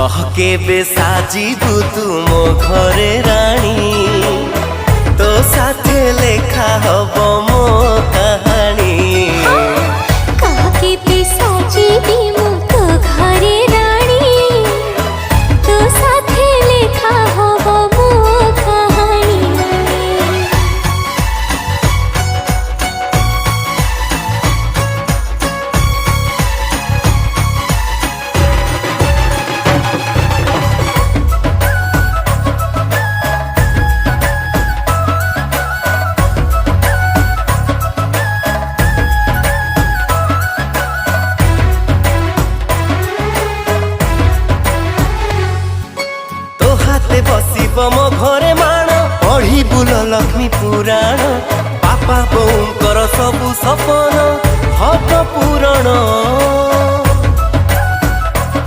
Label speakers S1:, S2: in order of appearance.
S1: केबे साजिबु तू मो घरे रानी तो साथे लेखा हब मो कहानी।
S2: कह केबे साजिबी मु तो घरे रानी तो साथे लेखा हब मो कहानी।
S1: बसिब मो घरे माण पढ़ी बुल लक्ष्मी पुराण बापा बोऊंकर सबु सपन हब पूरण।